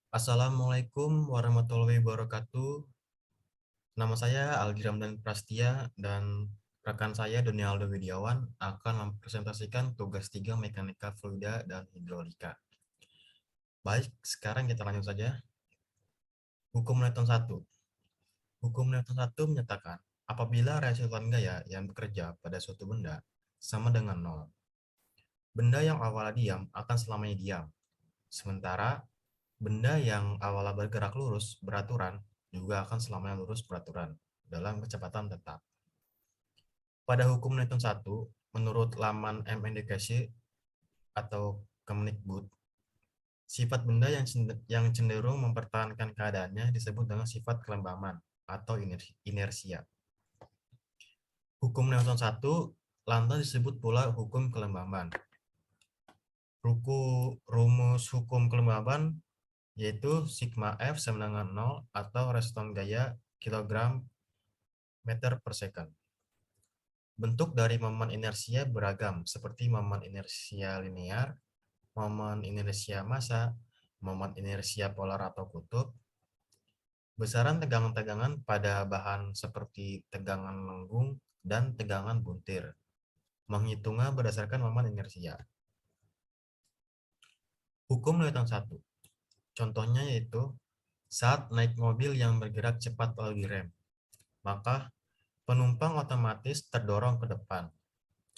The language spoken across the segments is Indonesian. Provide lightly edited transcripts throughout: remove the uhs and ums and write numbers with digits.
Assalamualaikum warahmatullahi wabarakatuh. Nama saya Aldi Ramdan Prastia dan rekan saya Doni Aldo Widiawan akan mempresentasikan tugas 3 mekanika fluida dan hidrolika. Baik, sekarang kita lanjut saja. Hukum Newton 1. Hukum Newton 1 menyatakan apabila reaksi lawan gaya yang bekerja pada suatu benda sama dengan nol, benda yang awalnya diam akan selamanya diam. Sementara benda yang awalnya bergerak lurus beraturan juga akan selamanya lurus beraturan dalam kecepatan tetap. Pada hukum Newton 1, menurut laman MNDKC atau Kemendikbud, sifat benda yang cenderung mempertahankan keadaannya disebut dengan sifat kelembaman atau inersia. Hukum Newton 1 lantas disebut pula hukum kelembaban. Rumus hukum kelembaban yaitu sigma F sama dengan 0 atau respon gaya kilogram meter per second. Bentuk dari momen inersia beragam, seperti momen inersia linear, momen inersia massa, momen inersia polar atau kutub, besaran tegangan-tegangan pada bahan seperti tegangan lengkung dan tegangan buntir. Menghitungnya berdasarkan momen inersia. Hukum Newton 1. Contohnya yaitu saat naik mobil yang bergerak cepat lalu direm, maka penumpang otomatis terdorong ke depan.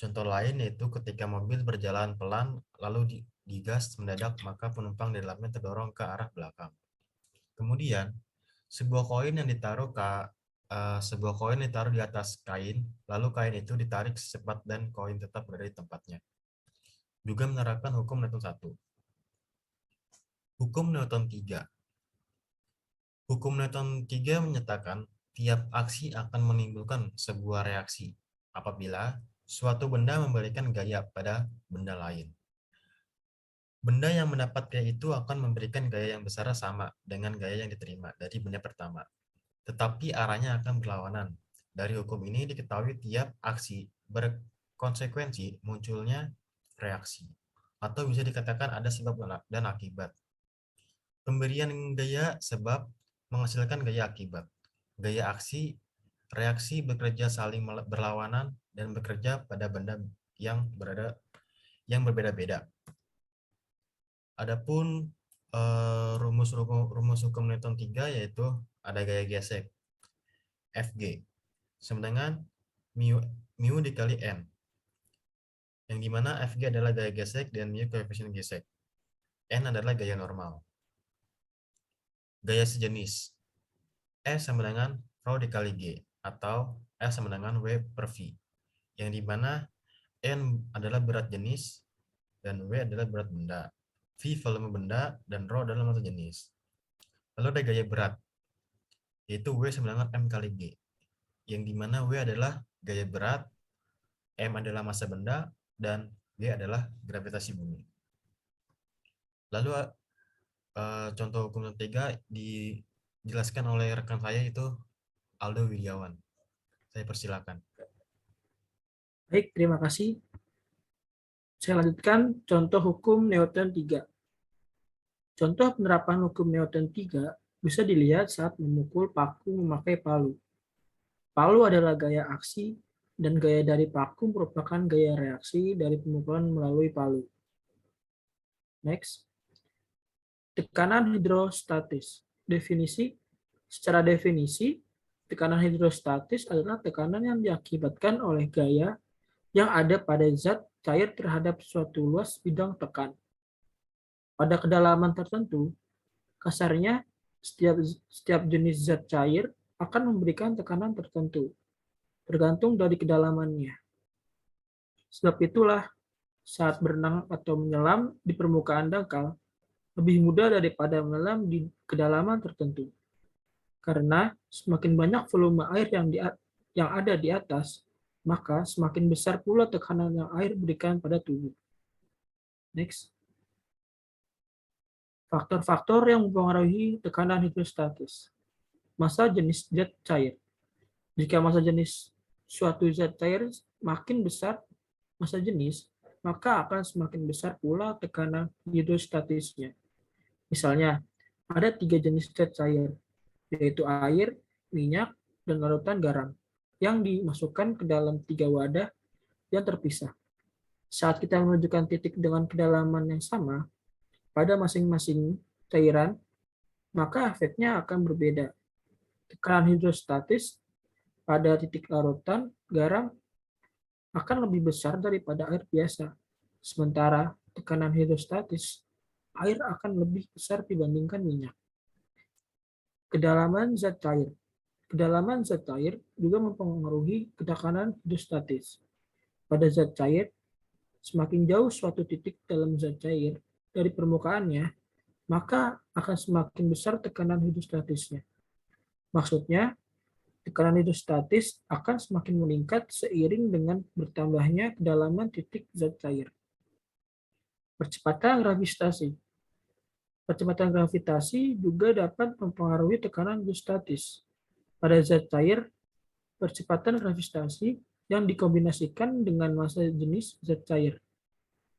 Contoh lain yaitu ketika mobil berjalan pelan lalu digas mendadak maka penumpang di dalamnya terdorong ke arah belakang. Kemudian sebuah koin ditaruh di atas kain, lalu kain itu ditarik secepat dan koin tetap berada di tempatnya. Juga menerapkan hukum Newton 1. Hukum Newton 3. Hukum Newton 3 menyatakan tiap aksi akan menimbulkan sebuah reaksi apabila suatu benda memberikan gaya pada benda lain. Benda yang mendapat gaya itu akan memberikan gaya yang besar sama dengan gaya yang diterima dari benda pertama. Tetapi arahnya akan berlawanan. Dari hukum ini diketahui tiap aksi berkonsekuensi munculnya reaksi. Atau bisa dikatakan ada sebab dan akibat. Pemberian gaya sebab menghasilkan gaya akibat. Gaya aksi, reaksi bekerja saling berlawanan dan bekerja pada benda yang berbeda-beda. Adapun rumus hukum Newton 3 yaitu ada gaya gesek Fg sama dengan mu dikali n, yang dimana Fg adalah gaya gesek dan mu koefisien gesek, n adalah gaya normal. Gaya sejenis E sama dengan rho dikali G atau F sama dengan W per V, yang dimana n adalah berat jenis dan W adalah berat benda, V volume benda, dan rho adalah massa jenis. Lalu ada gaya berat, yaitu W sama dengan M kali G, yang dimana W adalah gaya berat, M adalah massa benda, dan G adalah gravitasi bumi. Lalu contoh hukum ketiga dijelaskan oleh rekan saya itu Aldo Widiawan. Saya persilakan. Baik, terima kasih. Saya lanjutkan contoh hukum Newton 3. Contoh penerapan hukum Newton 3 bisa dilihat saat memukul paku memakai palu. Palu adalah gaya aksi dan gaya dari paku merupakan gaya reaksi dari pemukulan melalui palu. Next. Tekanan hidrostatis. Secara definisi, tekanan hidrostatis adalah tekanan yang diakibatkan oleh gaya yang ada pada zat cair terhadap suatu luas bidang tekan. Pada kedalaman tertentu, kasarnya setiap jenis zat cair akan memberikan tekanan tertentu, tergantung dari kedalamannya. Sebab itulah, saat berenang atau menyelam di permukaan dangkal, lebih mudah daripada menyelam di kedalaman tertentu. Karena semakin banyak volume air yang ada di atas, maka semakin besar pula tekanan yang air berikan pada tubuh. Next. Faktor-faktor yang mempengaruhi tekanan hidrostatis. Massa jenis zat cair. Jika massa jenis suatu zat cair makin besar massa jenis, maka akan semakin besar pula tekanan hidrostatisnya. Misalnya, ada 3 jenis zat cair, yaitu air, minyak, dan larutan garam, yang dimasukkan ke dalam 3 wadah yang terpisah. Saat kita menunjukkan titik dengan kedalaman yang sama pada masing-masing cairan, maka efeknya akan berbeda. Tekanan hidrostatis pada titik larutan garam akan lebih besar daripada air biasa. Sementara tekanan hidrostatis air akan lebih besar dibandingkan minyak. Kedalaman zat cair. Kedalaman zat cair juga mempengaruhi tekanan hidrostatis. Pada zat cair, semakin jauh suatu titik dalam zat cair dari permukaannya, maka akan semakin besar tekanan hidrostatisnya. Maksudnya, tekanan hidrostatis akan semakin meningkat seiring dengan bertambahnya kedalaman titik zat cair. Percepatan gravitasi. Percepatan gravitasi juga dapat mempengaruhi tekanan hidrostatis. Pada zat cair, percepatan gravitasi yang dikombinasikan dengan massa jenis zat cair,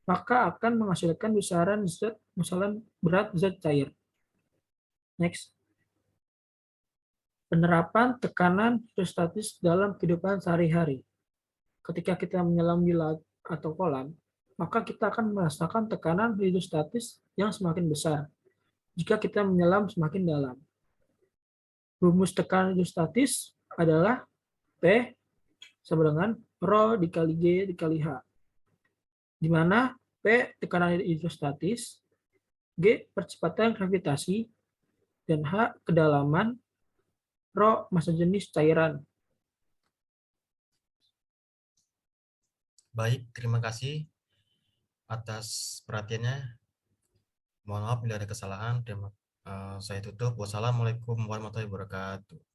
maka akan menghasilkan besaran berat zat cair. Next. Penerapan tekanan hidrostatis dalam kehidupan sehari-hari. Ketika kita menyelam di laut atau kolam, maka kita akan merasakan tekanan hidrostatis yang semakin besar jika kita menyelam semakin dalam. Rumus tekanan hidrostatis adalah P sama dengan Rho dikali G dikali H, di mana P tekanan hidrostatis, G percepatan gravitasi, dan H kedalaman, Rho massa jenis cairan. Baik, terima kasih atas perhatiannya. Mohon maaf bila ada kesalahan. Saya tutup. Wassalamualaikum warahmatullahi wabarakatuh.